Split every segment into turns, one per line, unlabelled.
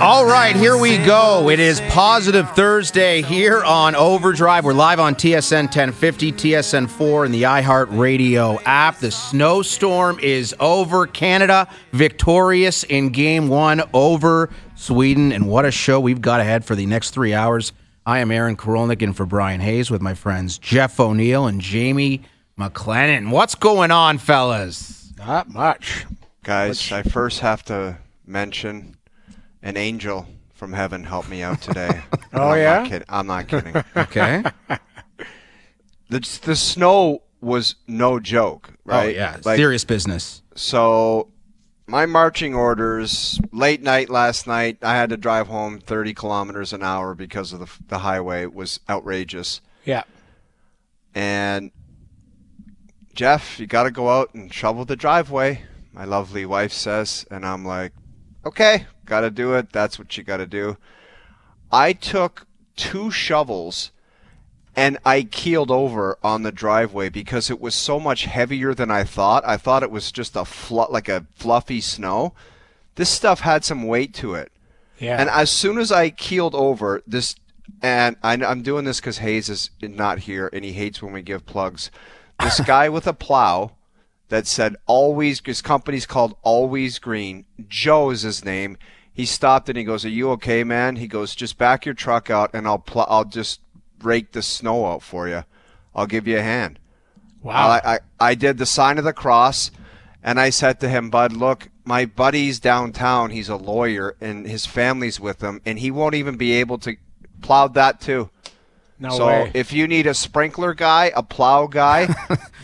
All right, here we go. It is Positive Thursday here on OverDrive. We're live on TSN 1050, TSN 4, and the iHeart Radio app. The Snowstorm is over. Canada victorious in Game 1 over Sweden. And what a show we've got ahead for the next 3 hours. I am Aaron Korolnek in for Brian Hayes with my friends Jeff O'Neill and Jamie McLennan. What's going on, fellas?
Not much.
Guys, I first have to mention an angel from heaven helped me out today.
Oh, yeah?
I'm not kidding.
Okay.
The snow was no joke, right?
Oh, yeah. Serious business.
So my marching orders, late night last night, I had to drive home 30 kilometers an hour because of the highway. It was outrageous.
Yeah.
And, Jeff, you got to go out and shovel the driveway, my lovely wife says. And I'm like, okay, got to do it. That's what you got to do. I took 2 shovels and I keeled over on the driveway because it was so much heavier than I thought. I thought it was just like a fluffy snow. This stuff had some weight to it.
Yeah.
And as soon as I keeled over this, and I'm doing this because Hayes is not here and he hates when we give plugs. This guy with a plow that said always, his company's called Always Green. Joe is his name. He stopped and he goes, "Are you okay, man?" He goes, "Just back your truck out and I'll just rake the snow out for you. I'll give you a hand."
Wow.
I did the sign of the cross and I said to him, "Bud, look, my buddy's downtown. He's a lawyer and his family's with him and he won't even be able to plow that too.
No way.
If you need a sprinkler guy, a plow guy,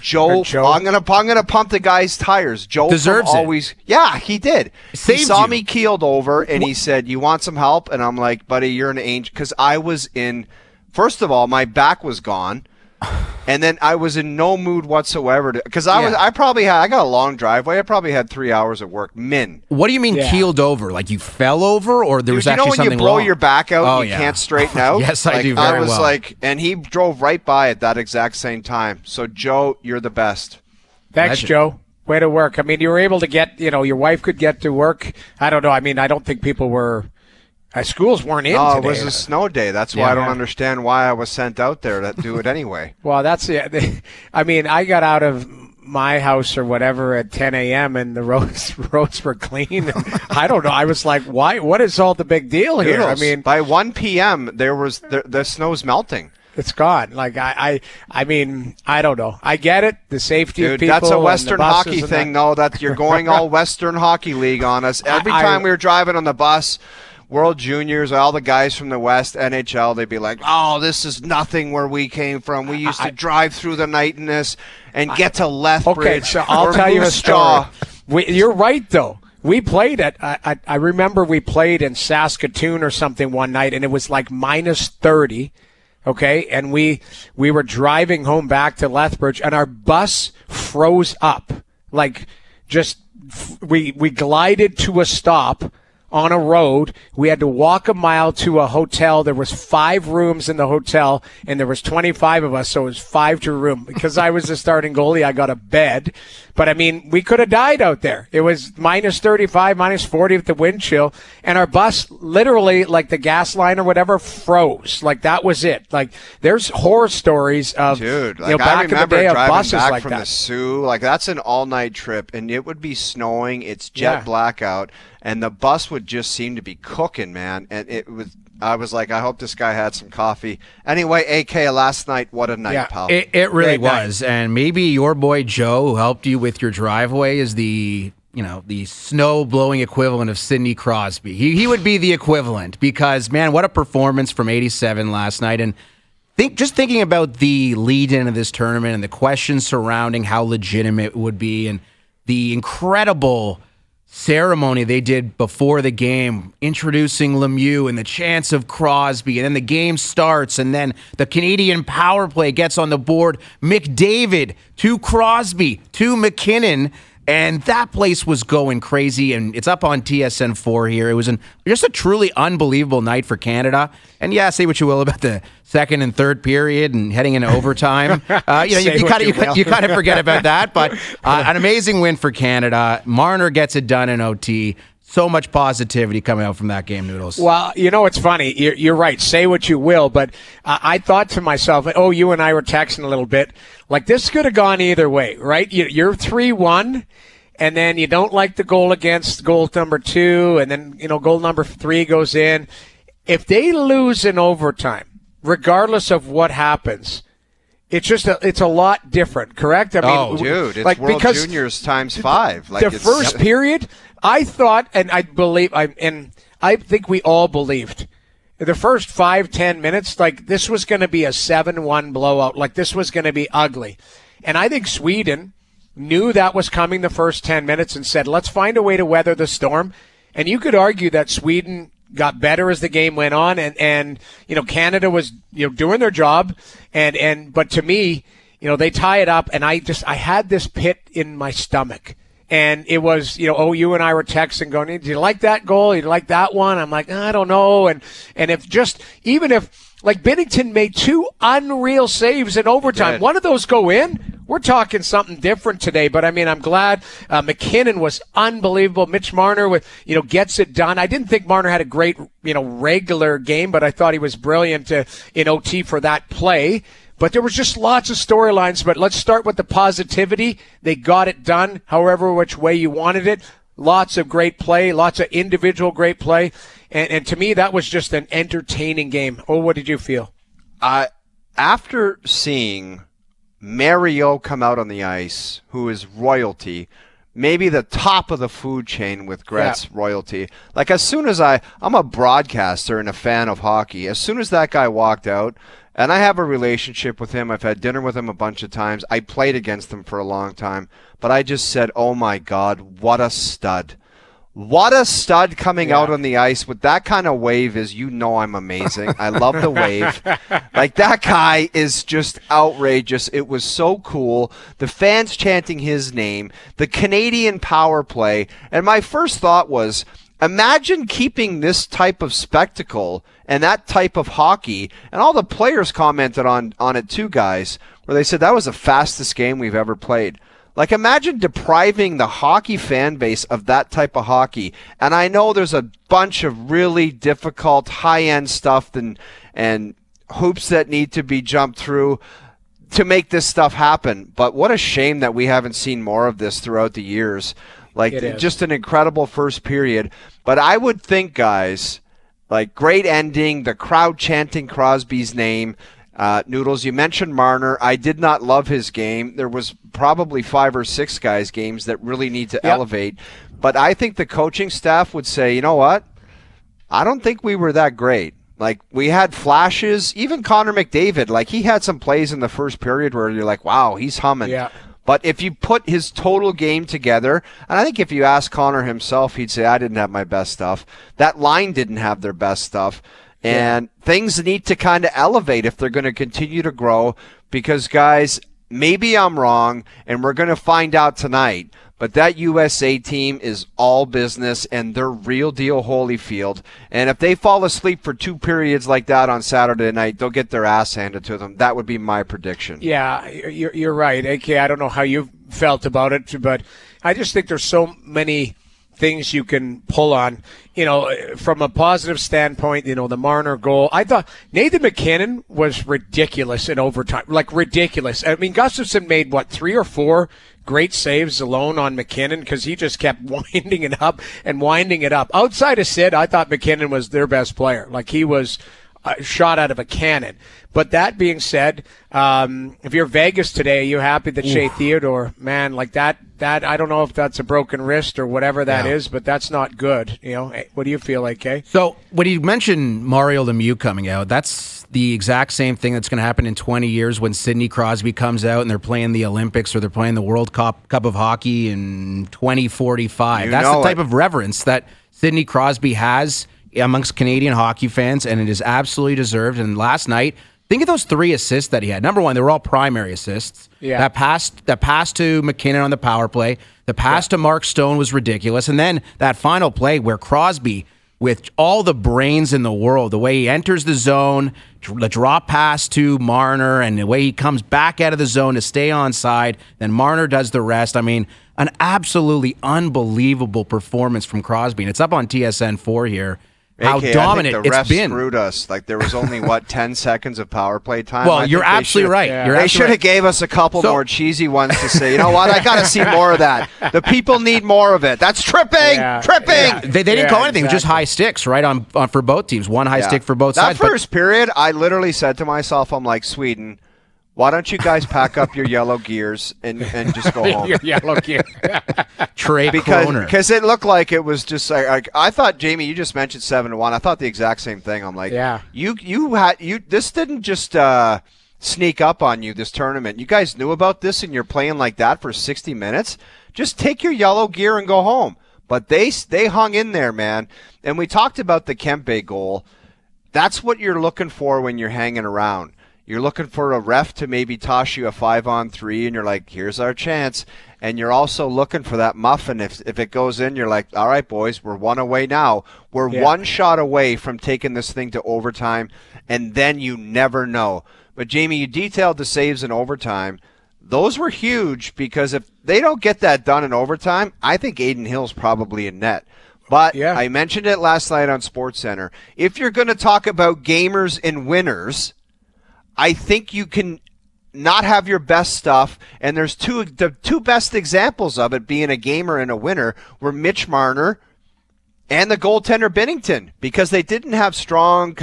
Joe,
Joe.
I'm gonna pump the guy's tires. Joe
Deserves it.
always, yeah, he did.
Saved
he saw
you.
me keeled over, and he said, "You want some help?" And I'm like, "Buddy, you're an angel," because I was in. First of all, my back was gone, and then I was in no mood whatsoever because I got a long driveway. I probably had 3 hours of work.
What do you mean
Yeah.
keeled over? Like you fell over, or there was
Dude,
actually
when
something
you blow
wrong?
your back out,
Oh,
you
yeah.
can't straighten out.
Yes, I do
I
very
was
well.
like, and he drove right by at that exact same time. So Joe, you're the best.
Thanks,
Legend.
Joe. Way to work. I mean, you were able to get, your wife could get to work. I don't know. I mean, I don't think people were, schools weren't in
Oh,
today.
it was a snow day. That's why I don't understand why I was sent out there to do it anyway.
Well, that's it. I mean, I got out of my house or whatever at 10 a.m. and the roads were clean. I don't know. I was like, why? What is all the big deal here?
Noodles.
I mean,
by 1 p.m. the snow's melting.
it's gone. Like I mean, I don't know. I get it. The safety of
Dude,
people.
that's a
and
Western
the buses
hockey
and
thing,
that.
though. That you're going all Western Hockey League on us. Every
I-
time we were driving on the bus, World Juniors, all the guys from the West, NHL, they'd be like, "Oh, this is nothing where we came from. We used to drive through the night in this and get to Lethbridge."
Okay, so I'll
or
tell you a
Moose
story.
Jaw."
You're right, though. We played at, I remember we played in Saskatoon or something one night, and it was like minus 30, okay? And we were driving home back to Lethbridge, and our bus froze up. Like, just, we glided to a stop on a road. We had to walk a mile to a hotel. There was 5 rooms in the hotel, and there was 25 of us, so it was 5 to a room. Because I was the starting goalie, I got a bed. But, I mean, we could have died out there. It was minus 35, minus 40 with the wind chill, and our bus literally, like the gas line or whatever, froze. Like, that was it. Like, there's horror stories of,
Dude, like
back
I
in the
remember
day of
driving
buses
back
like
from
that.
the Sioux. Like that's an all-night trip, and it would be snowing. It's jet
Yeah.
blackout, and the bus would just seem to be cooking, man. And it was. I was like, I hope this guy had some coffee. Anyway, AK, last night, what a night,
Yeah.
pal.
It really
Great night.
was, and maybe your boy Joe, who helped you with your driveway, is the snow blowing equivalent of Sidney Crosby. He would be the equivalent because, man, what a performance from '87 last night. And just thinking about the lead in of this tournament and the questions surrounding how legitimate it would be, and the incredible ceremony they did before the game, introducing Lemieux and the chance of Crosby, and then the game starts, and then the Canadian power play gets on the board. McDavid to Crosby to McKinnon, and that place was going crazy, and it's up on TSN 4 here. It was just a truly unbelievable night for Canada. And yeah, say what you will about the second and third period and heading into overtime. You kind of forget about that. But an amazing win for Canada. Marner gets it done in OT. so much positivity coming out from that game, Noodles.
Well, it's funny. You're right. Say what you will, but I thought to myself, you and I were texting a little bit, like this could have gone either way, right? You're 3-1, and then you don't like the goal against goal number 2, and then, goal number 3 goes in. If they lose in overtime, regardless of what happens, it's a lot different, correct? I mean,
dude, it's
like,
World
because
Juniors times 5. Like
the first period, I thought, and I believe, I think we all believed, the first 5-10 minutes, like this was going to be a 7-1 blowout, like this was going to be ugly. And I think Sweden knew that was coming the first 10 minutes and said, let's find a way to weather the storm. And you could argue that Sweden got better as the game went on, and Canada was doing their job, but to me, they tie it up, and I had this pit in my stomach, and it was you and I were texting going, did you like that goal? Did you like that one? I'm like, I don't know, and even if like Binnington made 2 unreal saves in overtime, one of those go in, we're talking something different today. But I mean, I'm glad McKinnon was unbelievable. Mitch Marner gets it done. I didn't think Marner had a great regular game, but I thought he was brilliant in OT for that play. But there was just lots of storylines. But let's start with the positivity. They got it done, however which way you wanted it. Lots of great play, lots of individual great play. And to me, that was just an entertaining game. What did you feel?
After seeing Mario come out on the ice, who is royalty, maybe the top of the food chain with Gretz royalty. Like as soon as I'm a broadcaster and a fan of hockey, as soon as that guy walked out, and I have a relationship with him, I've had dinner with him a bunch of times, I played against him for a long time, but I just said, oh my God, what a stud. What a stud coming out on the ice with that kind of wave is, I'm amazing. I love the wave. Like that guy is just outrageous. It was so cool. The fans chanting his name, the Canadian power play. And my first thought was, imagine keeping this type of spectacle and that type of hockey. And all the players commented on it too, guys, where they said that was the fastest game we've ever played. Like, imagine depriving the hockey fan base of that type of hockey. And I know there's a bunch of really difficult, high-end stuff and hoops that need to be jumped through to make this stuff happen. But what a shame that we haven't seen more of this throughout the years. Like, just an incredible first period. But I would think, guys, like, great ending, the crowd chanting Crosby's name. Noodles, you mentioned Marner. I did not love his game. There was probably 5 or 6 guys' games that really need to elevate. But I think the coaching staff would say, you know what? I don't think we were that great. Like, we had flashes. Even Connor McDavid, like, he had some plays in the first period where you're like, wow, he's humming. Yeah. But if you put his total game together, and I think if you ask Connor himself, he'd say, I didn't have my best stuff. That line didn't have their best stuff. And things need to kind of elevate if they're going to continue to grow because, guys, maybe I'm wrong, and we're going to find out tonight, but that USA team is all business, and they're real deal Holyfield. And if they fall asleep for 2 periods like that on Saturday night, they'll get their ass handed to them. That would be my prediction. Yeah,
you're right. AK, I don't know how you felt about it, but I just think there's so many things you can pull on, from a positive standpoint, the Marner goal. I thought Nathan McKinnon was ridiculous in overtime, like ridiculous. I mean, Gustafsson made, 3 or 4 great saves alone on McKinnon because he just kept winding it up and winding it up. Outside of Sid, I thought McKinnon was their best player. Like he was shot out of a cannon. But that being said, if you're Vegas today, are you happy that Shea Theodore, man, like that, I don't know if that's a broken wrist or whatever that is, but that's not good. What do you feel like, Kay?
So when you mentioned Mario Lemieux coming out, that's the exact same thing that's going to happen in 20 years when Sidney Crosby comes out and they're playing the Olympics or they're playing the World Cup of Hockey in 2045. That's the type of reverence that Sidney Crosby has amongst Canadian hockey fans, and it is absolutely deserved. And last night, think of those 3 assists that he had. Number 1, they were all primary assists. Yeah. That pass to McKinnon on the power play. The pass to Mark Stone was ridiculous. And then that final play where Crosby with all the brains in the world. The way he enters the zone, the drop pass to Marner, and the way he comes back out of the zone to stay onside. Then Marner does the rest. I mean, an absolutely unbelievable performance from Crosby. And it's up on TSN4 here. How dominant
I think the
it's been.
Screwed us. Like there was only 10 seconds of power play time.
Well, you're absolutely right.
Yeah. They should have gave us a couple more cheesy ones to say, you know what, I got to see more of that. The people need more of it. That's tripping. Tripping.
Yeah. They didn't call anything. Exactly. It was just high sticks, right, on for both teams. One high stick for both sides.
That first period, I literally said to myself, I'm like, Sweden, why don't you guys pack up your yellow gears and just go home?
Your yellow gear.
Because it looked like it was just like I thought, Jamie, you just mentioned 7-1. I thought the exact same thing. I'm like, this didn't just sneak up on you, this tournament. You guys knew about this and you're playing like that for 60 minutes. Just take your yellow gear and go home. But they hung in there, man. And we talked about the Kempe goal. That's what you're looking for when you're hanging around. You're looking for a ref to maybe toss you a 5-on-3, and you're like, here's our chance. And you're also looking for that muffin. If it goes in, you're like, all right, boys, we're one away now. We're one shot away from taking this thing to overtime, and then you never know. But, Jamie, you detailed the saves in overtime. Those were huge because if they don't get that done in overtime, I think Adin Hill's probably in net. But I mentioned it last night on SportsCenter. If you're going to talk about gamers and winners, I think you can not have your best stuff, and there's the two best examples of it being a gamer and a winner were Mitch Marner and the goaltender Binnington, because they didn't have strong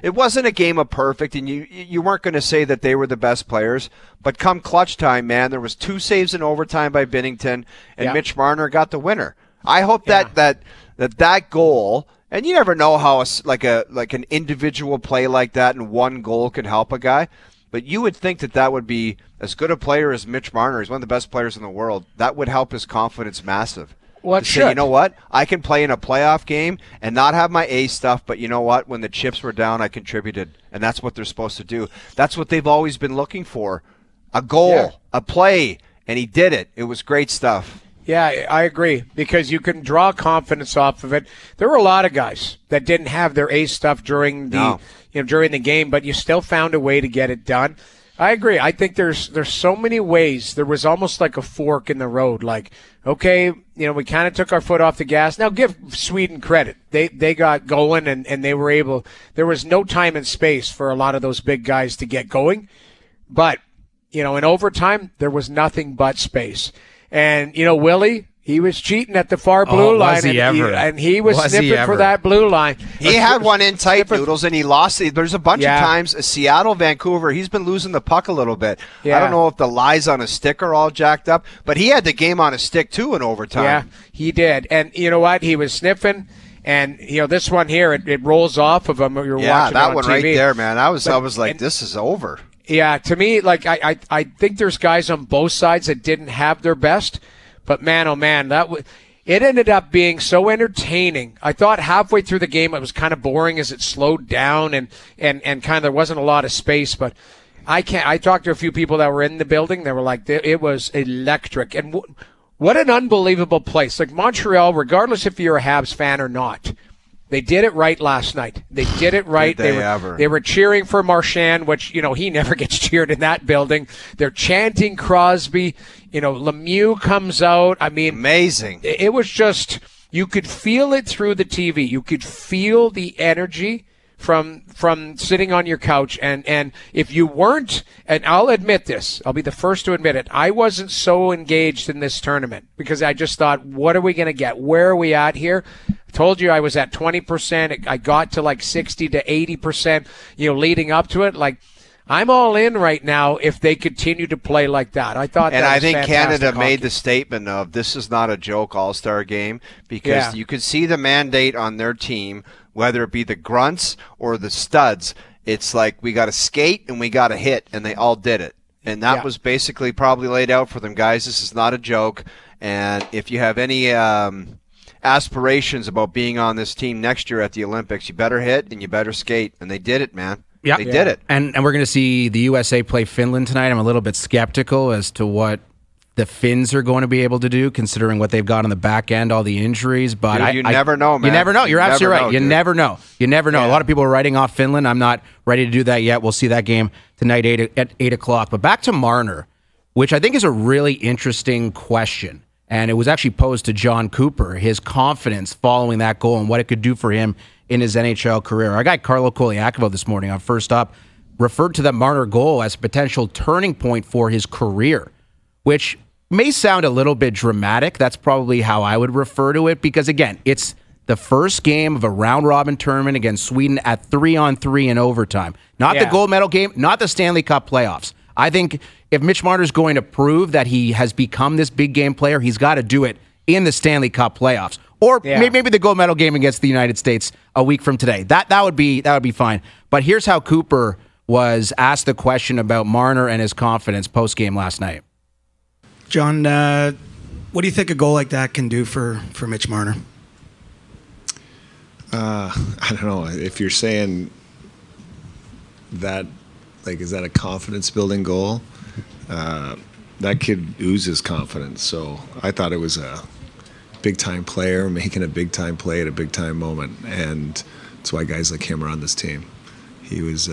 it wasn't a game of perfect, and you weren't going to say that they were the best players, but come clutch time, man, there was 2 saves in overtime by Binnington, and Mitch Marner got the winner. I hope that goal. And you never know how an individual play like that and one goal could help a guy. But you would think that would be as good a player as Mitch Marner. He's one of the best players in the world. That would help his confidence massive.
Well, it should.
You know what? I can play in a playoff game and not have my A stuff, but you know what? When the chips were down, I contributed. And that's what they're supposed to do. That's what they've always been looking for. A goal, a play, and he did it. It was great stuff.
Yeah, I agree, because you can draw confidence off of it. There were a lot of guys that didn't have their ace stuff during the game, but you still found a way to get it done. I agree. I think there's so many ways. There was almost like a fork in the road. Like, okay, we kind of took our foot off the gas. Now give Sweden credit. They got going and they were able. There was no time and space for a lot of those big guys to get going, but in overtime there was nothing but space. And, Willie, he was cheating at the far blue line.
Was he ever?
And he was sniffing for that blue line.
He had one in tight, Noodles, and he lost it. There's a bunch of times, Seattle, Vancouver, he's been losing the puck a little bit. I don't know if the lies on his stick are all jacked up, but he had the game on his stick, too, in overtime.
Yeah, he did. And you know what? He was sniffing. And, this one here, it rolls off of him. You're watching
that
on
one
TV.
right there, man. I was like, this is over.
Yeah, to me, I think there's guys on both sides that didn't have their best. But man, oh man, it ended up being so entertaining. I thought halfway through the game it was kind of boring as it slowed down and kind of there wasn't a lot of space. But I talked to a few people that were in the building. They were like, it was electric. And what an unbelievable place. Like Montreal, regardless if you're a Habs fan or not, they did it right last night. They did it right. They were cheering for Marchand, which, he never gets cheered in that building. They're chanting Crosby. Lemieux comes out. I mean,
amazing.
It was just, you could feel it through the TV. You could feel the energy from sitting on your couch. And if you weren't, and I'll admit this, I'll be the first to admit it, I wasn't so engaged in this tournament because I just thought, what are we going to get? Where are we at here? Told you I was at 20%. I got to like 60 to 80%, leading up to it. Like, I'm all in right now if they continue to play like that. I thought
and
that
I
was
think Canada
hockey.
made the statement of this is not a joke all-star game because you could see the mandate on their team, whether it be the grunts or the studs. It's like we got to skate and we got to hit, and they all did it. And that was basically probably laid out for them, guys. This is not a joke. And if you have any aspirations about being on this team next year at the Olympics, you better hit and you better skate. And they did it, man.
Yeah,
they did it.
And we're going to see the USA play Finland tonight. I'm a little bit skeptical as to what the Finns are going to be able to do, considering what they've got on the back end, all the injuries. But
dude, you never know, man.
You never know. You're absolutely right. You never know. You never know.
Yeah.
A lot of people are writing off Finland. I'm not ready to do that yet. We'll see that game tonight at 8 o'clock. But back to Marner, which I think is a really interesting question. And it was actually posed to John Cooper, his confidence following that goal and what it could do for him in his NHL career. Our guy Carlo Koliakovo this morning on First Up referred to that Marner goal as a potential turning point for his career, which may sound a little bit dramatic. That's probably how I would refer to it because, again, it's the first game of a round-robin tournament against Sweden at 3-on-3 in overtime. Not the gold medal game, not the Stanley Cup playoffs. I think if Mitch Marner is going to prove that he has become this big game player, he's got to do it in the Stanley Cup playoffs. Or maybe the gold medal game against the United States a week from today. That would be fine. But here's how Cooper was asked the question about Marner and his confidence post-game last night.
John, what do you think a goal like that can do for Mitch Marner?
I don't know. If you're saying that, like, is that a confidence-building goal? That kid oozes confidence. So I thought it was a big-time player making a big-time play at a big-time moment, and that's why guys like him are on this team. He was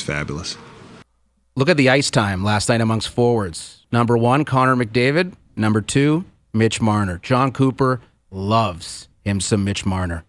fabulous.
Look at the ice time last night amongst forwards. Number 1, Connor McDavid. Number 2, Mitch Marner. John Cooper loves him some Mitch Marner.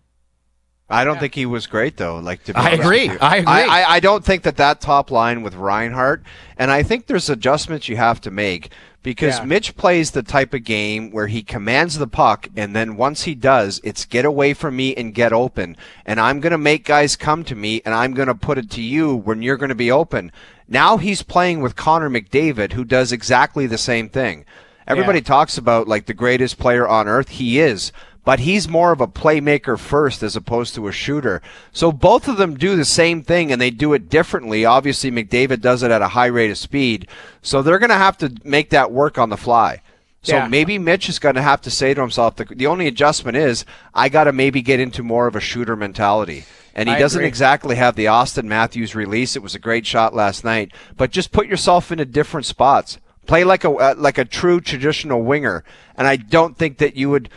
I don't think he was great, though. Like, to be
I
honest
agree.
with you.
I agree.
I don't think that top line with Reinhart, and I think there's adjustments you have to make because Mitch plays the type of game where he commands the puck, and then once he does, it's get away from me and get open. And I'm going to make guys come to me, and I'm going to put it to you when you're going to be open. Now he's playing with Connor McDavid, who does exactly the same thing. Everybody talks about, like, the greatest player on earth. He is. But he's more of a playmaker first as opposed to a shooter. So both of them do the same thing, and they do it differently. Obviously, McDavid does it at a high rate of speed. So they're going to have to make that work on the fly. So maybe Mitch is going to have to say to himself, the only adjustment is I got to maybe get into more of a shooter mentality. And he doesn't exactly have the Austin Matthews release. It was a great shot last night. But just put yourself into different spots. Play like a true traditional winger. And I don't think that you would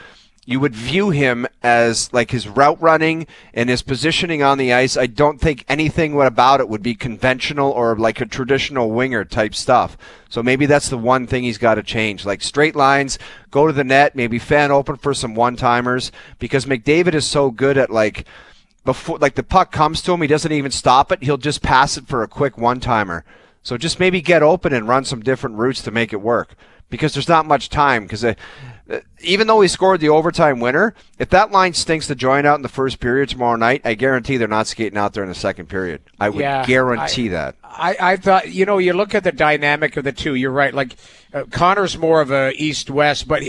view him as like his route running and his positioning on the ice. I don't think anything about it would be conventional or like a traditional winger type stuff. So maybe that's the one thing he's got to change. Like straight lines, go to the net, maybe fan open for some one-timers, because McDavid is so good at before the puck comes to him, he doesn't even stop it. He'll just pass it for a quick one-timer. So just maybe get open and run some different routes to make it work, because there's not much time. Because even though he scored the overtime winner, if that line stinks the joint out in the first period tomorrow night, I guarantee they're not skating out there in the second period. I would guarantee that.
I thought, you look at the dynamic of the two. You're right. Like Connor's more of a east-west, but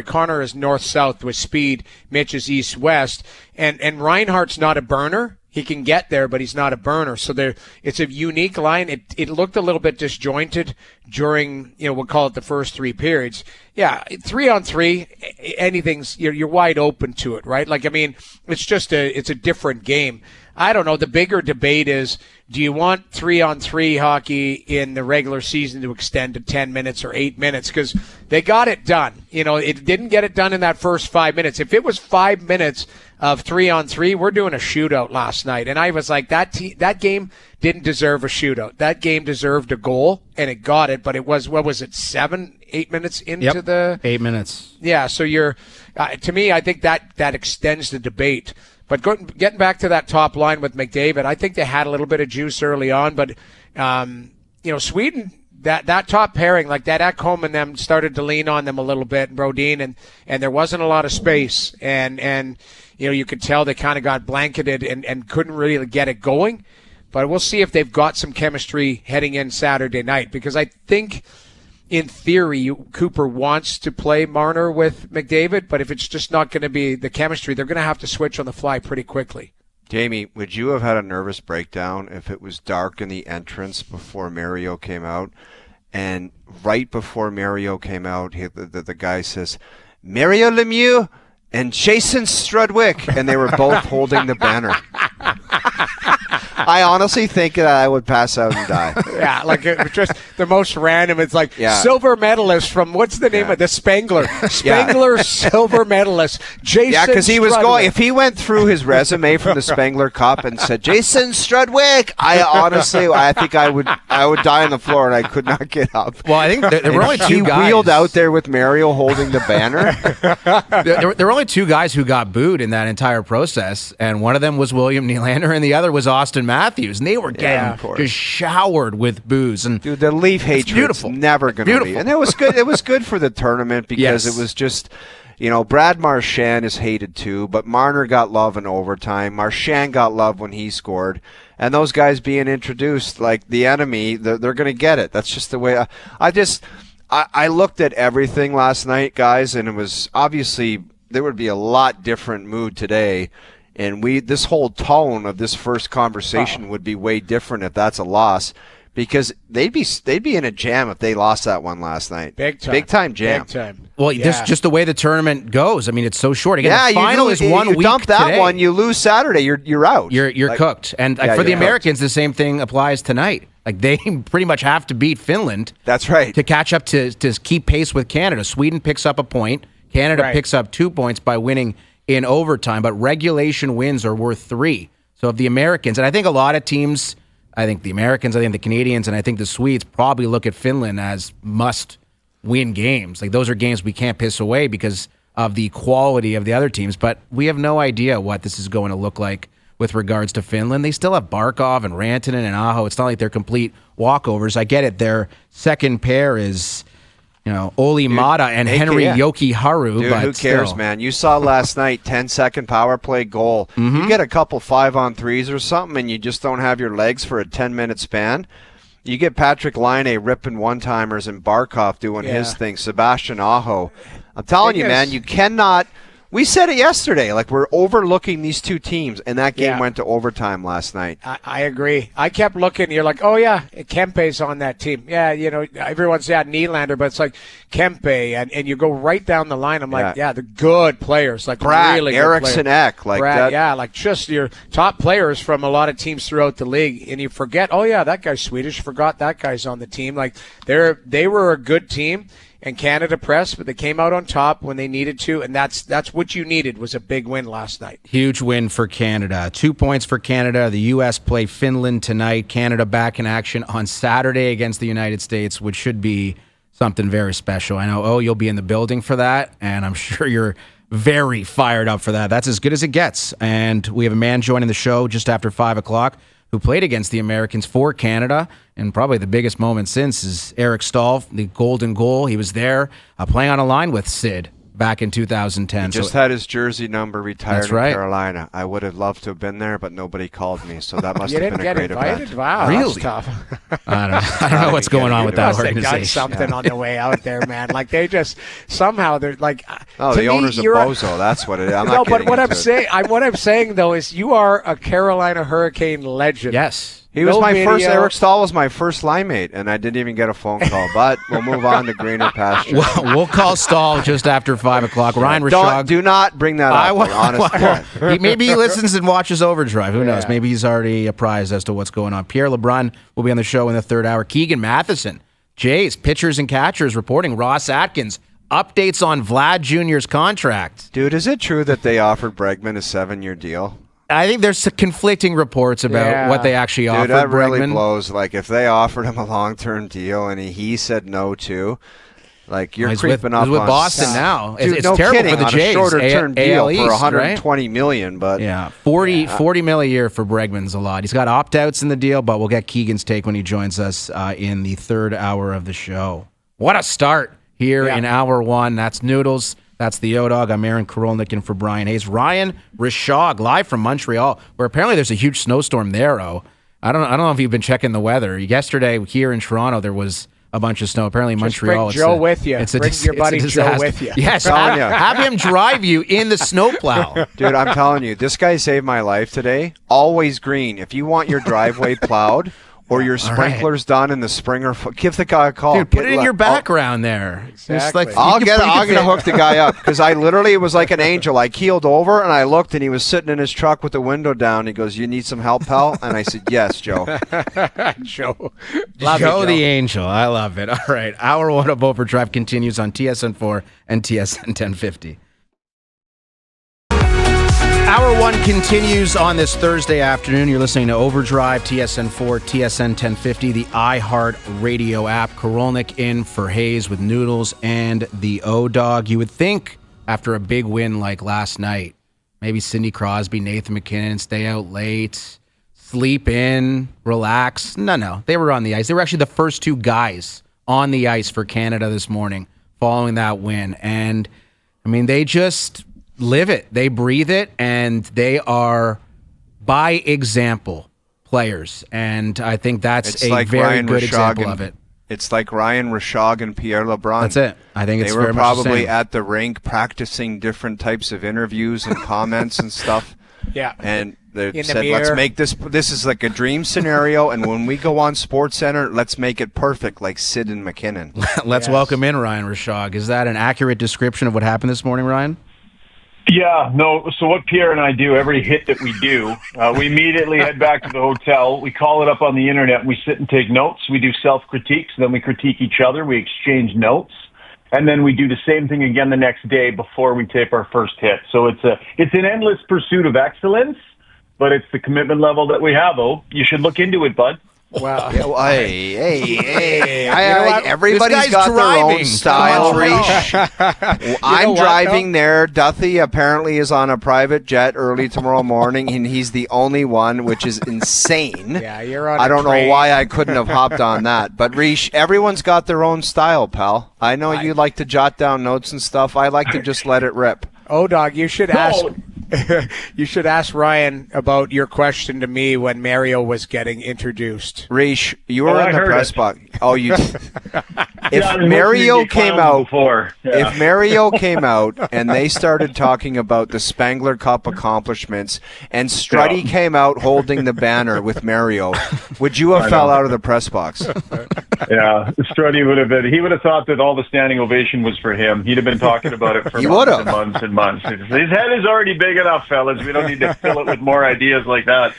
Connor is north-south with speed. Mitch is east-west. And Reinhart's not a burner. He can get there, but he's not a burner. So it's a unique line. It looked a little bit disjointed during, we'll call it the first 3 periods. Yeah, 3-on-3, anything's, you're wide open to it, right? Like, I mean, it's a different game. I don't know. The bigger debate is, do you want 3-on-3 hockey in the regular season to extend to 10 minutes or 8 minutes? Because they got it done. It didn't get it done in that first 5 minutes. If it was 5 minutes of 3-on-3, we're doing a shootout last night. And I was like, that game didn't deserve a shootout. That game deserved a goal, and it got it. But it was, 8 minutes into the
8 minutes.
Yeah. So to me, I think that extends the debate. But getting back to that top line with McDavid, I think they had a little bit of juice early on. But, Sweden, that top pairing, like that Ekholm and them started to lean on them a little bit, Brodin, and there wasn't a lot of space. And you could tell they kind of got blanketed and couldn't really get it going. But we'll see if they've got some chemistry heading in Saturday night, because I think – in theory, Cooper wants to play Marner with McDavid, but if it's just not going to be the chemistry, they're going to have to switch on the fly pretty quickly.
Jamie, would you have had a nervous breakdown if it was dark in the entrance before Mario came out? And right before Mario came out, the guy says, Mario Lemieux and Jason Strudwick, and they were both holding the banner. I honestly think that I would pass out and die.
Yeah, like it was just the most random. It's like
Yeah.
silver medalist from what's the name of the Spengler? Spengler silver medalist. Jason.
Yeah, because he was
Strudwick.
going. If he went through his resume from the Spengler Cup and said Jason Strudwick, I think I would die on the floor and I could not get up.
Well, I think there were only two guys.
He wheeled out there with Mario holding the banner.
There were only two guys who got booed in that entire process, and one of them was William Nylander, and the other was Austin Matthews, and they were getting just showered with boos. And
dude, the Leaf hatred's never going to leave, and it was good. It was good for the tournament because it was just. Brad Marchand is hated too, but Marner got love in overtime. Marchand got love when he scored. And those guys being introduced like the enemy, they're going to get it. That's just the way I looked at everything last night, guys, and it was obviously there would be a lot different mood today. And this whole tone of this first conversation would be way different if that's a loss. Because they'd be in a jam if they lost that one last night. Big time jam.
Big time.
Well, just the way the tournament goes. I mean, it's so short. Again, the final is 1 week.
You dump that
today.
one, you lose Saturday. You're out.
You're cooked. And for the Americans, the same thing applies tonight. Like they pretty much have to beat Finland.
That's right.
To catch up to keep pace with Canada. Sweden picks up a point. Canada picks up 2 points by winning in overtime. But regulation wins are worth 3. So if the Americans, and I think a lot of teams. I think the Americans, I think the Canadians, and I think the Swedes probably look at Finland as must-win games. Like those are games we can't piss away because of the quality of the other teams. But we have no idea what this is going to look like with regards to Finland. They still have Barkov and Rantanen and Aho. It's not like they're complete walkovers. I get it. Their second pair is, Olli Mata and Henri Jokiharju.
Dude,
but
who cares, man? You saw last night, 10-second power play goal.
Mm-hmm.
You get a couple 5-on-3s or something, and you just don't have your legs for a 10-minute span. You get Patrick Laine ripping one-timers and Barkov doing his thing. Sebastian Aho. I'm telling you, man, you cannot. We said it yesterday. Like, we're overlooking these two teams, and that game went to overtime last night.
I agree. I kept looking. You're like, oh, yeah, Kempe's on that team. Yeah, everyone's, Nylander, but it's like Kempe, and you go right down the line. I'm like, the good players. Like,
Pratt,
really good
Eriksson
players.
Ek. Like
Pratt,
that.
like just your top players from a lot of teams throughout the league. And you forget, that guy's Swedish. Forgot that guy's on the team. Like, they were a good team. And Canada pressed, but they came out on top when they needed to, and that's what you needed was a big win last night.
Huge win for Canada. 2 points for Canada. The U.S. play Finland tonight. Canada back in action on Saturday against the United States, which should be something very special. I know, you'll be in the building for that, and I'm sure you're very fired up for that. That's as good as it gets. And we have a man joining the show just after 5 o'clock who played against the Americans for Canada. And probably the biggest moment since is Eric Stahl, the golden goal. He was there playing on a line with Sid back in 2010.
He just had his jersey number retired in
right.
Carolina. I would have loved to have been there, but nobody called me, so that must have been a great
invited?
event.
Wow,
really?
That's tough.
I don't know what's going on with that organization.
They got something on the way out there, man. Like they just somehow they're like.
The owner's a bozo. That's what it is. I'm not
but what
what
I'm saying though is you are a Carolina Hurricane legend.
Yes.
He was Eric Stahl was my first line mate, and I didn't even get a phone call. But we'll move on to greener pastures.
We'll call Stahl just after 5 o'clock. Ryan Rishaug.
Do not bring that up.
Maybe he listens and watches OverDrive. Who knows? Maybe he's already apprised as to what's going on. Pierre LeBrun will be on the show in the third hour. Keegan Matheson, Jays, pitchers and catchers reporting. Ross Atkins, updates on Vlad Jr.'s contract.
Dude, is it true that they offered Bregman a 7-year deal?
I think there's conflicting reports about what they actually offered.
Dude, that really
Bregman.
blows. Like, if they offered him a long-term deal and he said no to, like, you're creeping up on...
He's with Boston now.
Dude,
it's
no
terrible
kidding,
for the
on
Jays.
a shorter-term deal
East,
for $120 million, but...
Yeah, 40 mil a year for Bregman's a lot. He's got opt-outs in the deal, but we'll get Keegan's take when he joins us in the third hour of the show. What a start here in hour one. That's Noodles. That's the O-Dog. I'm Aaron Korolnek in for Brian Hayes. Ryan Rishaug, live from Montreal, where apparently there's a huge snowstorm there. I don't know if you've been checking the weather. Yesterday here in Toronto, there was a bunch of snow. Apparently in Montreal,
bring Joe with you. Bring your buddy Joe with you.
Yes, have him drive you in the snowplow.
Dude, I'm telling you, this guy saved my life today. Always green. If you want your driveway plowed, or your sprinkler's done in the spring, or give the guy a call.
Dude, put it in your background there.
Exactly.
Just
I'll get hook the guy up, because I literally, it was like an angel. I keeled over and I looked, and he was sitting in his truck with the window down. He goes, "You need some help, pal?" And I said, "Yes, Joe."
Joe.
Joe the Angel. I love it. All right. Hour one of Overdrive continues on TSN4 and TSN 1050. Hour one continues on this Thursday afternoon. You're listening to Overdrive, TSN4, TSN 1050, the iHeart Radio app. Korolnek in for Hayes with Noodles and the O-Dog. You would think after a big win like last night, maybe Sidney Crosby, Nathan McKinnon stay out late, sleep in, relax. No. They were on the ice. They were actually the first two guys on the ice for Canada this morning following that win. And, I mean, they just live it. They breathe it, and they are, by example, players. And I think that's
It's
a
like
very
Ryan
good
Rishaug
example
and-
of it.
It's like Ryan Rishaug and Pierre LeBrun.
That's it. I think it's
They were
very much the
probably
same.
at the rink practicing different types of interviews and comments and stuff.
Yeah.
And they
In the
said, "Let's
mirror.
make this is like a dream scenario, and when we go on SportsCenter, let's make it perfect, like Sid and McKinnon."
Let's welcome in Ryan Rishaug. Is that an accurate description of what happened this morning, Ryan?
Yeah, no. So what Pierre and I do, every hit that we do, we immediately head back to the hotel. We call it up on the internet. And we sit and take notes. We do self-critiques. Then we critique each other. We exchange notes. And then we do the same thing again the next day before we tape our first hit. So it's an endless pursuit of excellence, but it's the commitment level that we have. Oh, you should look into it, bud.
Wow.
Hey.
what?
Everybody's
This guy's
got their
driving.
own style,
Come on.
Reach. I'm
what,
driving there. Duthie apparently is on a private jet early tomorrow morning, and he's the only one, which is insane.
Yeah, you're on
I
a
don't know
train.
why I couldn't have hopped on that. But, Reach, everyone's got their own style, pal. I know you like to jot down notes and stuff. I like to just let it rip.
O-Dog, you should ask. You should ask Ryan about your question to me when Mario was getting introduced.
Reach, you were
Oh,
in
I
the
heard
press
it.
box. Oh, you. If
Yeah, I've been
Mario
listening to you
came
clowns
out,
before. Yeah.
if Mario came out and they started talking about the Spangler Cup accomplishments, and Strutty
Yeah.
came out holding the banner with Mario, would you have fell out of the press box?
Yeah, Struddy he would have thought that all the standing ovation was for him. He'd have been talking about it for
He
months
would've.
and months and months. His head is already big enough, fellas. We don't need to fill it with more ideas like that.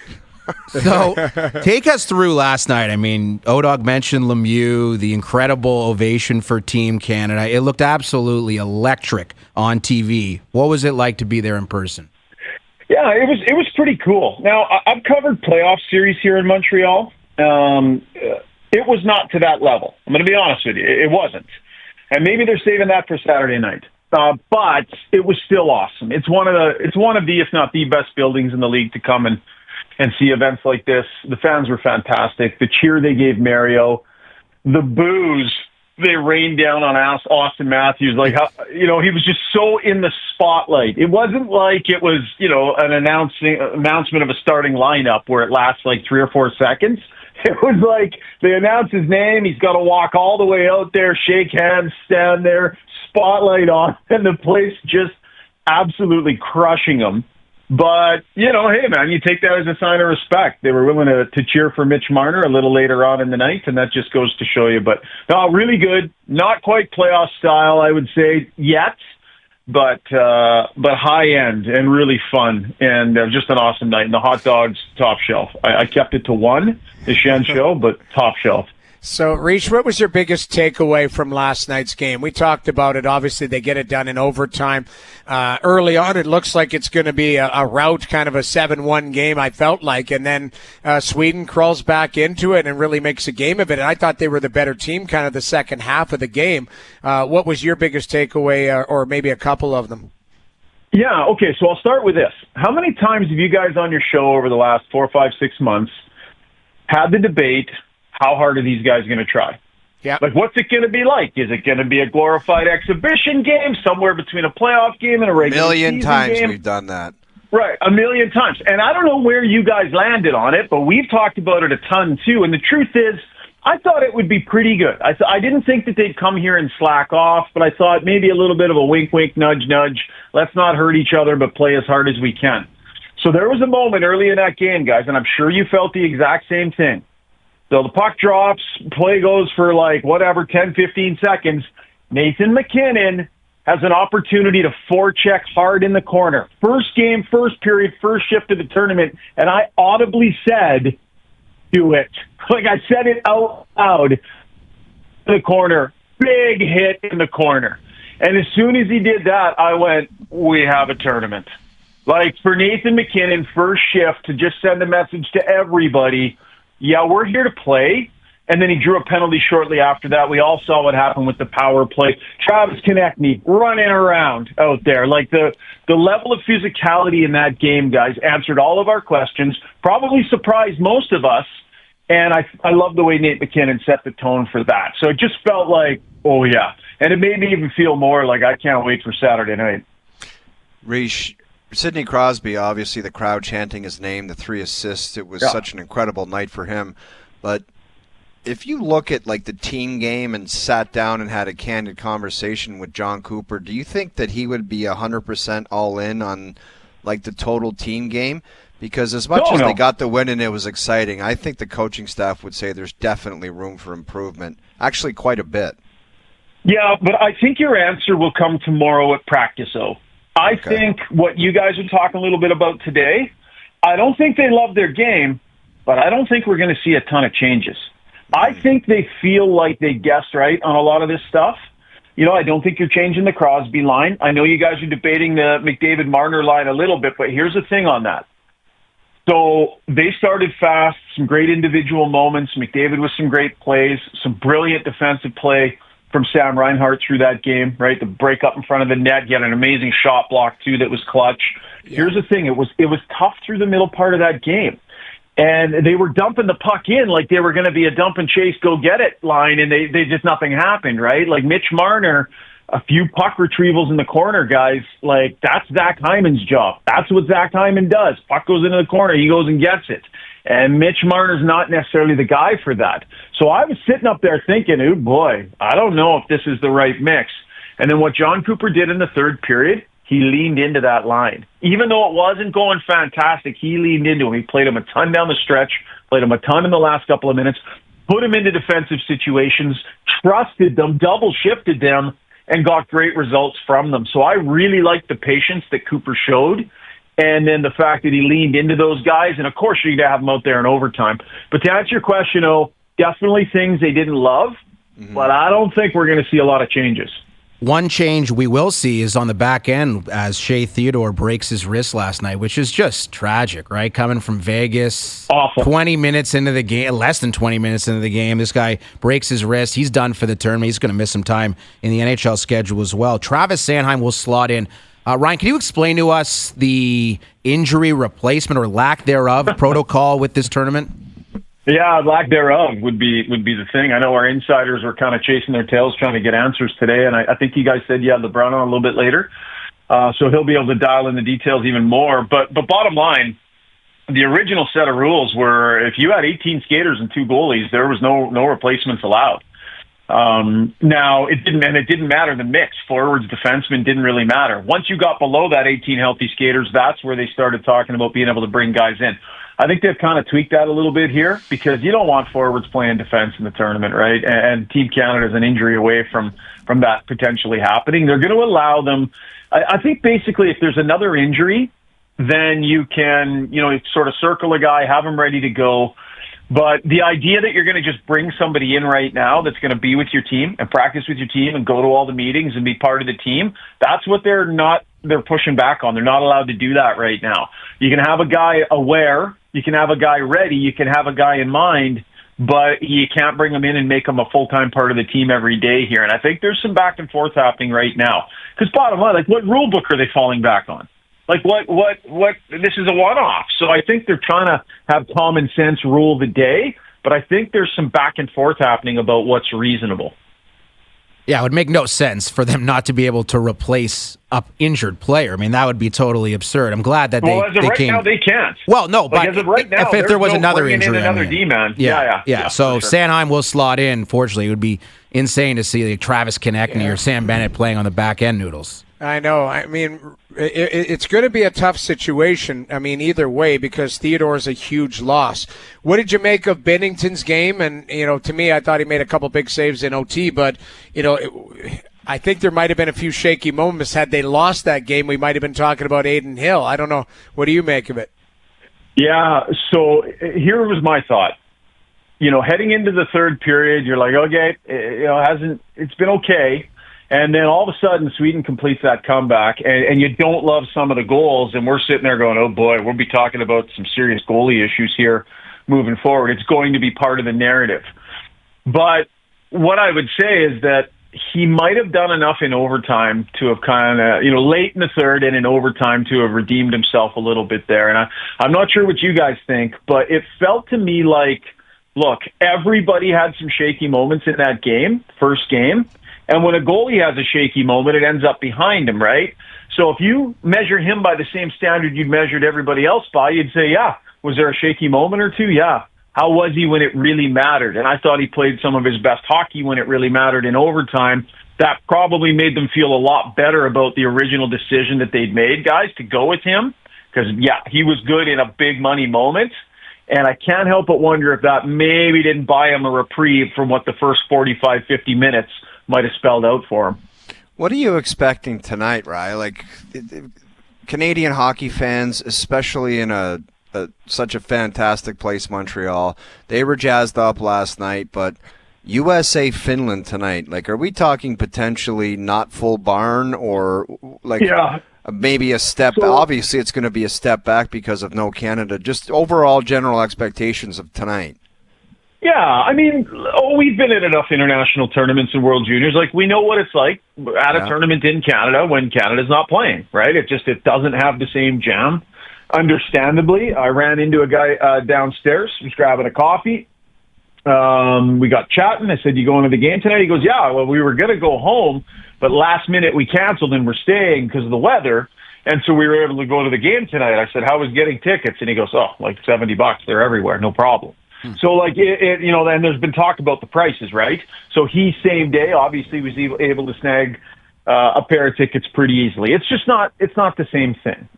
So, take us through last night. I mean, O-Dog mentioned Lemieux, the incredible ovation for Team Canada. It looked absolutely electric on TV. What was it like to be there in person?
Yeah, it was pretty cool. Now, I've covered playoff series here in Montreal. It was not to that level. I'm going to be honest with you. It wasn't. And maybe they're saving that for Saturday night. But it was still awesome. It's one of the, if not the best buildings in the league to come and see events like this. The fans were fantastic. The cheer they gave Mario, the boos they rained down on Austin Matthews. Like, how, he was just so in the spotlight. It wasn't like it was, an announcement of a starting lineup where it lasts like 3 or 4 seconds. It was like they announce his name. He's got to walk all the way out there, shake hands, stand there, spotlight on, and the place just absolutely crushing him. But, hey, man, you take that as a sign of respect. They were willing to cheer for Mitch Marner a little later on in the night, and that just goes to show you. But, no, really good. Not quite playoff style, I would say, yet, but high end and really fun. And just an awesome night. And the hot dogs, top shelf. I kept it to 1, the Shen show, but top shelf.
So, Reach, what was your biggest takeaway from last night's game? We talked about it. Obviously, they get it done in overtime. Early on, it looks like it's going to be a rout, kind of a 7-1 game, I felt like. And then Sweden crawls back into it and really makes a game of it. And I thought they were the better team kind of the second half of the game. What was your biggest takeaway, or maybe a couple of them?
Yeah, okay, so I'll start with this. How many times have you guys on your show over the last 4, 5, 6 months had the debate, how hard are these guys going to try?
Yeah.
Like, what's it going to be like? Is it going to be a glorified exhibition game, somewhere between a playoff game and a regular
Million
season
times
game?
we've done that.
Right, a million times. And I don't know where you guys landed on it, but we've talked about it a ton, too. And the truth is, I thought it would be pretty good. I didn't think that they'd come here and slack off, but I thought maybe a little bit of a wink, wink, nudge, nudge. Let's not hurt each other, but play as hard as we can. So there was a moment early in that game, guys, and I'm sure you felt the exact same thing. So the puck drops, play goes for 10, 15 seconds. Nathan McKinnon has an opportunity to forecheck hard in the corner. First game, first period, first shift of the tournament, and I audibly said, do it. I said it out loud. The corner, big hit in the corner. And as soon as he did that, I went, we have a tournament. For Nathan McKinnon, first shift, to just send a message to everybody, yeah, we're here to play. And then he drew a penalty shortly after that. We all saw what happened with the power play. Travis Konechny running around out there. The level of physicality in that game, guys, answered all of our questions, probably surprised most of us. And I love the way Nate McKinnon set the tone for that. So it just felt like, oh, yeah. And it made me even feel more like I can't wait for Saturday night.
Sidney Crosby, obviously the crowd chanting his name, the 3 assists. It was such an incredible night for him. But if you look at the team game and sat down and had a candid conversation with John Cooper, do you think that he would be 100% all in on the total team game? Because as much as they got the win and it was exciting, I think the coaching staff would say there's definitely room for improvement, actually quite a bit.
Yeah, but I think your answer will come tomorrow at practice, though. I think what you guys are talking a little bit about today, I don't think they love their game, but I don't think we're going to see a ton of changes. I think they feel like they guessed right on a lot of this stuff. I don't think you're changing the Crosby line. I know you guys are debating the McDavid-Marner line a little bit, but here's the thing on that. So they started fast, some great individual moments. McDavid with some great plays, some brilliant defensive play from Sam Reinhart through that game, right? The break up in front of the net. He had an amazing shot block, too, that was clutch. Yeah. Here's the thing. It was tough through the middle part of that game. And they were dumping the puck in like they were going to be a dump and chase, go get it line, and they just nothing happened, right? Mitch Marner, a few puck retrievals in the corner, guys. That's Zach Hyman's job. That's what Zach Hyman does. Puck goes into the corner, he goes and gets it. And Mitch Marner's not necessarily the guy for that. So I was sitting up there thinking, oh boy, I don't know if this is the right mix. And then what John Cooper did in the third period, he leaned into that line. Even though it wasn't going fantastic, he leaned into him. He played him a ton down the stretch, played him a ton in the last couple of minutes, put him into defensive situations, trusted them, double shifted them, and got great results from them. So I really liked the patience that Cooper showed, and then the fact that he leaned into those guys. And, of course, you're going to have them out there in overtime. But to answer your question, definitely things they didn't love, but I don't think we're going to see a lot of changes.
One change we will see is on the back end as Shea Theodore breaks his wrist last night, which is just tragic, right? Coming from Vegas,
awful.
20 minutes into the game, less than 20 minutes into the game, this guy breaks his wrist. He's done for the tournament. He's going to miss some time in the NHL schedule as well. Travis Sanheim will slot in. Ryan, can you explain to us the injury replacement or lack thereof protocol with this tournament?
Yeah, lack thereof would be the thing. I know our insiders were kind of chasing their tails trying to get answers today, and I think you guys said you had LeBron on a little bit later, so he'll be able to dial in the details even more. But bottom line, the original set of rules were if you had 18 skaters and 2 goalies, there was no replacements allowed. Now it didn't matter the mix. Forwards, defensemen didn't really matter. Once you got below that 18 healthy skaters, that's where they started talking about being able to bring guys in. I think they've kind of tweaked that a little bit here because you don't want forwards playing defense in the tournament, right? And Team Canada is an injury away from that potentially happening. They're going to allow them. I think basically if there's another injury, then you can, sort of circle a guy, have him ready to go. But the idea that you're going to just bring somebody in right now that's going to be with your team and practice with your team and go to all the meetings and be part of the team, that's what they're pushing back on. They're not allowed to do that right now. You can have a guy aware, you can have a guy ready, you can have a guy in mind, but you can't bring him in and make him a full-time part of the team every day here. And I think there's some back and forth happening right now. Because bottom line, what rule book are they falling back on? What, this is a one-off. So I think they're trying to have common sense rule the day, but I think there's some back and forth happening about what's reasonable.
Yeah, it would make no sense for them not to be able to replace an injured player. I mean, that would be totally absurd. I'm glad that
as of right now, they can't.
Well, no, but
as of right now,
if there was another injury,
another D-man.
Yeah. So sure. Sanheim will slot in. Fortunately, it would be insane to see Travis Konechny or Sam Bennett playing on the back end noodles.
I know. I mean, it's going to be a tough situation. I mean, either way, because Theodore is a huge loss. What did you make of Binnington's game? And, to me, I thought he made a couple big saves in OT, but, I think there might have been a few shaky moments. Had they lost that game, we might have been talking about Adin Hill. I don't know. What do you make of it?
Yeah, so here was my thought. Heading into the third period, you're like, okay, it's been okay. And then all of a sudden, Sweden completes that comeback, and you don't love some of the goals, and we're sitting there going, oh boy, we'll be talking about some serious goalie issues here moving forward. It's going to be part of the narrative. But what I would say is that he might have done enough in overtime to have kind of, late in the third and in overtime to have redeemed himself a little bit there. And I'm not sure what you guys think, but it felt to me like, look, everybody had some shaky moments in that game, first game. And when a goalie has a shaky moment, it ends up behind him, right? So if you measure him by the same standard you'd measured everybody else by, you'd say, yeah, was there a shaky moment or two? Yeah. How was he when it really mattered? And I thought he played some of his best hockey when it really mattered in overtime. That probably made them feel a lot better about the original decision that they'd made, guys, to go with him. Because, yeah, he was good in a big money moment. And I can't help but wonder if that maybe didn't buy him a reprieve from what the first 45, 50 minutes might have spelled out for him.
What are you expecting tonight, Ryan? Like, Canadian hockey fans, especially in such a fantastic place, Montreal, they were jazzed up last night, but USA Finland tonight, like, are we talking potentially not full barn or like maybe a step? Obviously, it's going to be a step back because of no Canada. Just overall general expectations of tonight.
Yeah, I mean, we've been in enough international tournaments and World Juniors. Like, we know what it's like at a tournament in Canada when Canada's not playing, right? It doesn't have the same jam. Understandably, I ran into a guy downstairs who was grabbing a coffee. We got chatting. I said, you going to the game tonight? He goes, yeah, well, we were going to go home, but last minute we canceled and we're staying because of the weather. And so we were able to go to the game tonight. I said, how was getting tickets? And he goes, oh, like $70. They're everywhere. No problem. So, like, and there's been talk about the prices, right? So he, same day, obviously was able to snag a pair of tickets pretty easily. It's not the same thing.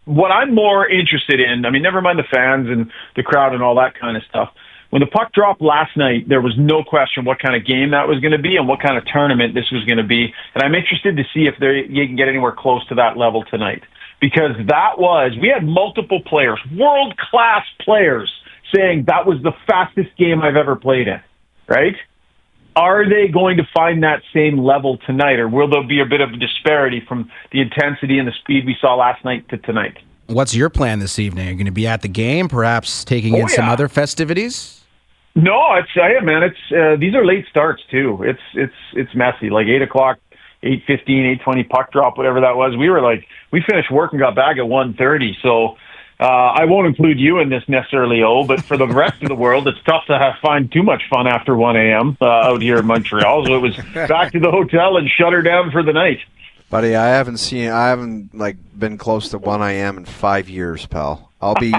What I'm more interested in, I mean, never mind the fans and the crowd and all that kind of stuff. When the puck dropped last night, there was no question what kind of game that was going to be and what kind of tournament this was going to be. And I'm interested to see if you can get anywhere close to that level tonight. Because we had multiple players, world-class players, saying that was the fastest game I've ever played in, right? Are they going to find that same level tonight, or will there be a bit of a disparity from the intensity and the speed we saw last night to tonight?
What's your plan this evening? Are you going to be at the game, perhaps taking in some other festivities?
No, these are late starts too. It's messy. Like 8 o'clock, 8:15, 8:20 puck drop, whatever that was. We finished work and got back at 1:30. So I won't include you in this necessarily, but for the rest of the world, it's tough to find too much fun after 1 a.m. Out here in Montreal. So it was back to the hotel and shut her down for the night.
Buddy, I haven't been close to 1 a.m. in 5 years, pal. I'll be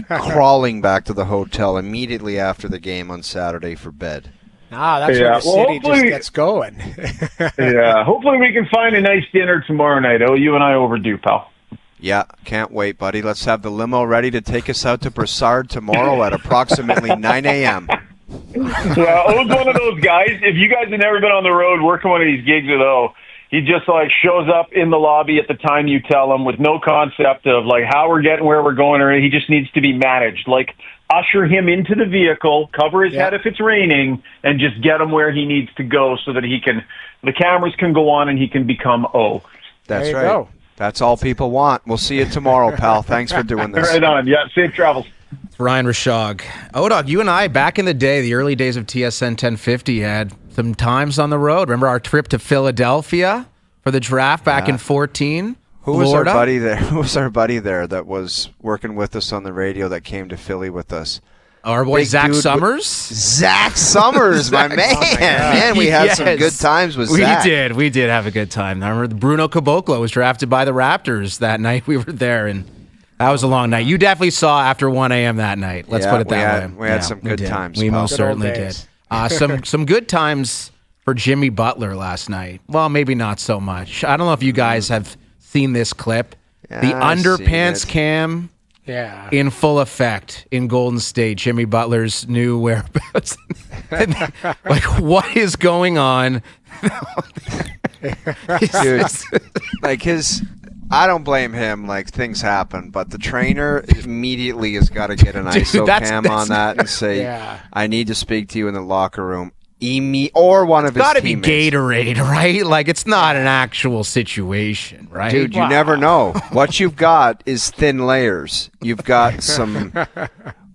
crawling back to the hotel immediately after the game on Saturday for bed.
That's where the city just gets going.
Yeah, hopefully we can find a nice dinner tomorrow night. You and I overdue, pal.
Yeah, can't wait, buddy. Let's have the limo ready to take us out to Brassard tomorrow at approximately 9 a.m.
Yeah, O's one of those guys. If you guys have never been on the road working one of these gigs with O, he just shows up in the lobby at the time you tell him with no concept of how we're getting where we're going, or he just needs to be managed. Usher him into the vehicle, cover his head if it's raining, and just get him where he needs to go so that the cameras can go on and he can become O.
That's right. Go. That's all people want. We'll see you tomorrow, pal. Thanks for doing this.
Right on. Yeah, safe travels.
It's Ryan Rishaug. Dog, you and I, back in the day, the early days of TSN 1050, had some times on the road. Remember our trip to Philadelphia for the draft back in 2014?
Who was our buddy there? Who was our buddy there that was working with us on the radio that came to Philly with us?
Our boy Zach Summers?
Zach Summers, my man. Man, we had some good times with Zach.
We did have a good time. I remember Bruno Caboclo was drafted by the Raptors that night we were there, and that was a long night. You definitely saw after 1 a.m. that night. Let's put it that way.
We had some good times.
We most certainly did. Some good times for Jimmy Butler last night. Well, maybe not so much. I don't know if you guys have seen this clip. The
I've
underpants
seen it.
cam in full effect in Golden State. Jimmy Butler's new whereabouts. Like, what is going on?
Dude, like I don't blame him. Like, things happen, but the trainer immediately has got to get an ISO cam on that and say, "I need to speak to you in the locker room." Or one of his
Got to be
teammates.
Gatorade, right? Like, it's not an actual situation, right?
Dude, you never know. What you've got is thin layers. You've got some,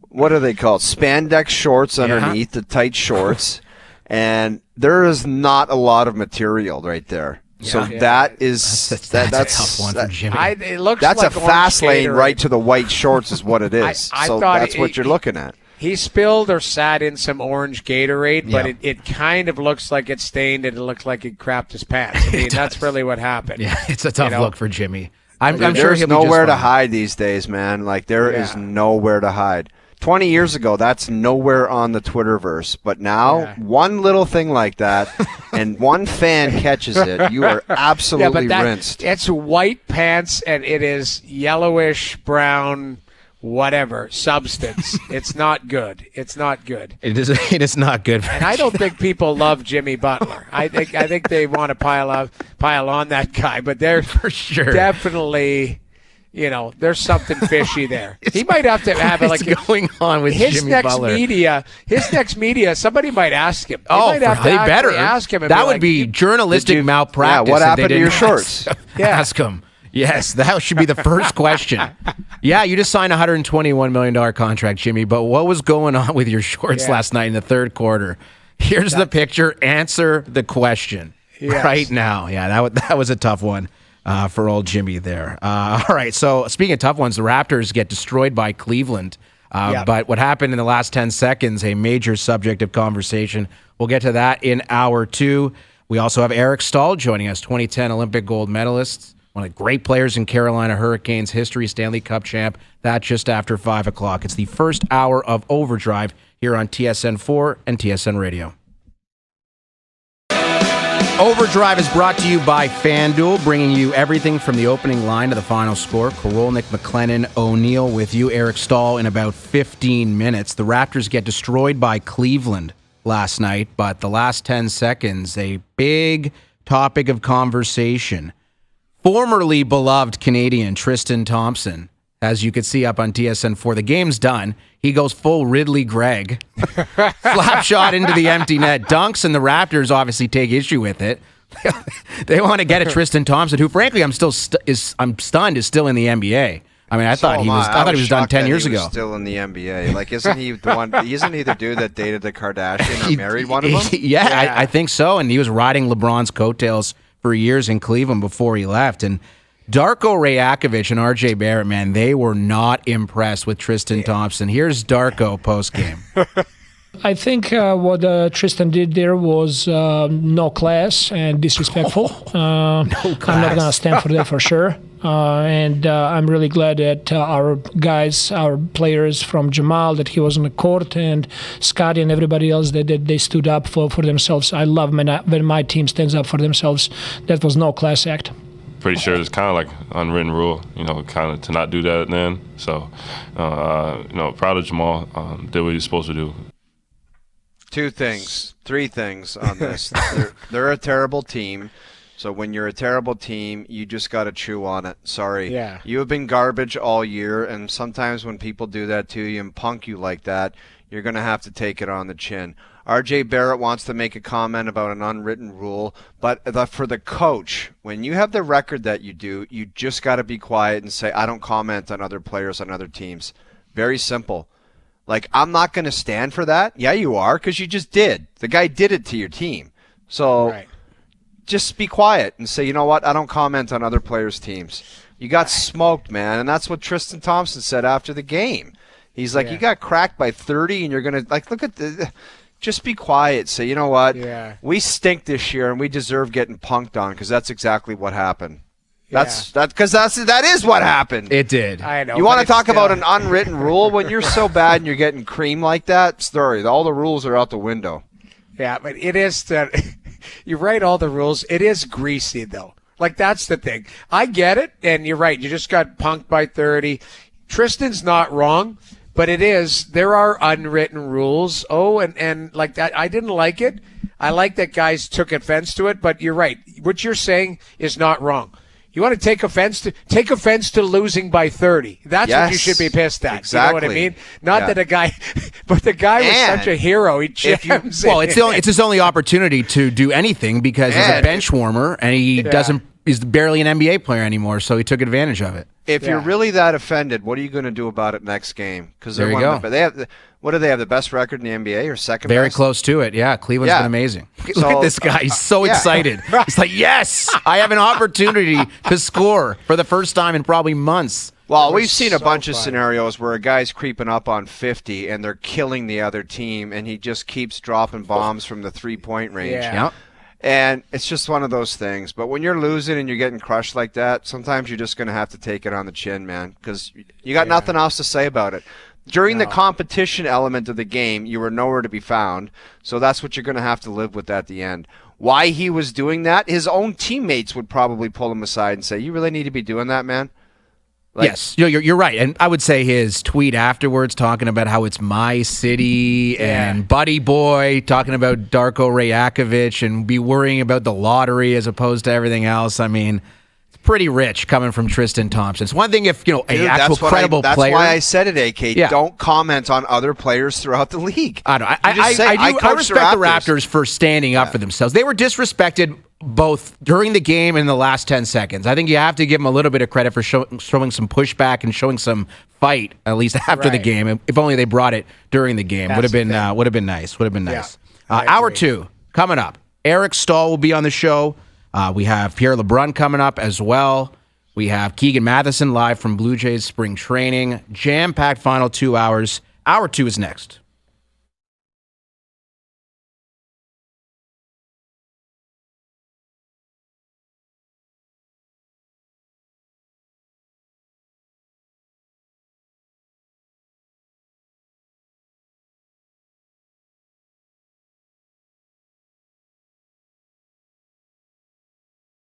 what are they called? Spandex shorts underneath the tight shorts, and there is not a lot of material right there. Yeah. So that's
a tough one for Jimmy.
It looks
that's
like
a fast lane
Gatorade.
right to the white shorts is what it is.
I
so
thought
that's what you're looking at.
He spilled or sat in some orange Gatorade, but it kind of looks like it's stained and it looks like he crapped his pants. I mean, that's really what happened.
Yeah, it's a tough look for Jimmy. I'm sure
there's
he'll be just
nowhere to
fine.
hide these days, man. Like, there is nowhere to hide. 20 years ago, that's nowhere on the Twitterverse. But now, one little thing like that, and one fan catches it, you are absolutely rinsed.
It's white pants, and it is yellowish, brown, whatever substance. It's not good. It's not good.
It is not good.
And I don't think people love Jimmy Butler. I think they want to pile on that guy, but they're
for sure
definitely, there's something fishy there. He might have to have
What's going on with
his
Jimmy
next
Butler?
His next media. Somebody might ask him.
They better
ask him. And
that would
like,
be journalistic malpractice.
Yeah, what
if
happened
they
to your
didn't
shorts?
Ask him. Yes, that should be the first question. Yeah, you just signed a $121 million contract, Jimmy, but what was going on with your shorts last night in the third quarter? Here's the picture. Answer the question right now. Yeah, that was a tough one for old Jimmy there. All right, so speaking of tough ones, the Raptors get destroyed by Cleveland. But what happened in the last 10 seconds, a major subject of conversation. We'll get to that in hour 2. We also have Eric Stahl joining us, 2010 Olympic gold medalist, one of the great players in Carolina Hurricanes history, Stanley Cup champ. That just after 5 o'clock. It's the first hour of Overdrive here on TSN4 and TSN Radio. Overdrive is brought to you by FanDuel, bringing you everything from the opening line to the final score. Korolnek, McLennan, O'Neill with you, Eric Stahl, in about 15 minutes. The Raptors get destroyed by Cleveland last night, but the last 10 seconds, a big topic of conversation. Formerly beloved Canadian Tristan Thompson, as you could see up on TSN4. The game's done. He goes full Ridley Gregg. Slap shot into the empty net. Dunks, and the Raptors obviously take issue with it. They want to get at Tristan Thompson, who, frankly, I'm stunned is still in the NBA. I mean, I thought he was done 10 years ago.
Still in the NBA. Like, isn't he the one? Isn't he the dude that dated the Kardashian or married one of them?
Yeah, I think so. And he was riding LeBron's coattails for years in Cleveland before he left. And Darko Rajakovic and RJ Barrett, man, they were not impressed with Tristan Thompson. Here's Darko postgame.
I think what Tristan did there was no class and disrespectful. I'm not going to stand for that for sure. And I'm really glad that our guys, our players from Jamal, that he was on the court, and Scotty and everybody else, that they stood up for themselves. I love when my team stands up for themselves. That was no class act.
Pretty sure it's kind of like unwritten rule, kind of to not do that then. So, proud of Jamal, did what he was supposed to do.
3 things on this. They're a terrible team. So when you're a terrible team, you just got to chew on it. Sorry.
Yeah.
You have been garbage all year, and sometimes when people do that to you and punk you like that, you're going to have to take it on the chin. RJ Barrett wants to make a comment about an unwritten rule, but for the coach, when you have the record that you do, you just got to be quiet and say, I don't comment on other players on other teams. Very simple. Like, I'm not going to stand for that. Yeah, you are, because you just did. The guy did it to your team. So just be quiet and say, you know what, I don't comment on other players' teams. You got smoked, man, and that's what Tristan Thompson said after the game. He's like, you got cracked by 30, and you're going to, like, look at the... Just be quiet. Say, you know what? We stink this year, and we deserve getting punked on, because that's exactly what happened. That is what happened.
It did.
I know.
You want to talk about an unwritten rule when you're so bad and you're getting cream like that? Sorry, all the rules are out the window.
Yeah, but it is that You write all the rules. It is greasy, though. Like, that's the thing. I get it, and you're right. You just got punked by 30. Tristan's not wrong, but there are unwritten rules. Oh, and like that, I didn't like it. I like that guys took offense to it, but you're right. What you're saying is not wrong. You want to take offense to losing by 30. That's what you should be pissed at.
Exactly.
You know what I mean? Not that a guy, but the guy was such a hero. He jams in.
Well, it's his only opportunity to do anything because he's a bench warmer and he's barely an NBA player anymore, so he took advantage of it.
If you're really that offended, what are you going to do about it next game? Because
there you go.
What do they have? The best record in the NBA or second
Very
best?
close to it. Yeah, Cleveland's been amazing. Look at this guy. He's so excited. He's like, yes, I have an opportunity to score for the first time in probably months.
Well, we've seen a bunch of scenarios where a guy's creeping up on 50 and they're killing the other team, and he just keeps dropping bombs from the three-point range.
Yeah.
And it's just one of those things. But when you're losing and you're getting crushed like that, sometimes you're just going to have to take it on the chin, man, because you got nothing else to say about it. During the competition element of the game, you were nowhere to be found, so that's what you're going to have to live with at the end. Why he was doing that, his own teammates would probably pull him aside and say, you really need to be doing that, man?
Yes, you're right. And I would say his tweet afterwards talking about how it's my city and Buddy Boy talking about Darko Rajakovic and be worrying about the lottery as opposed to everything else. I mean, it's pretty rich coming from Tristan Thompson. It's one thing if, an actual credible player.
That's why I said it, AK. Yeah. Don't comment on other players throughout the league.
I don't know. I respect the Raptors for standing up for themselves. They were disrespected both during the game and in the last 10 seconds. I think you have to give them a little bit of credit for showing some pushback and showing some fight, at least after the game. If only they brought it during the game. Would have been nice. Hour 2 coming up. Eric Stahl will be on the show. We have Pierre LeBrun coming up as well. We have Keegan Matheson live from Blue Jays spring training. Jam-packed final 2 hours. Hour 2 is next.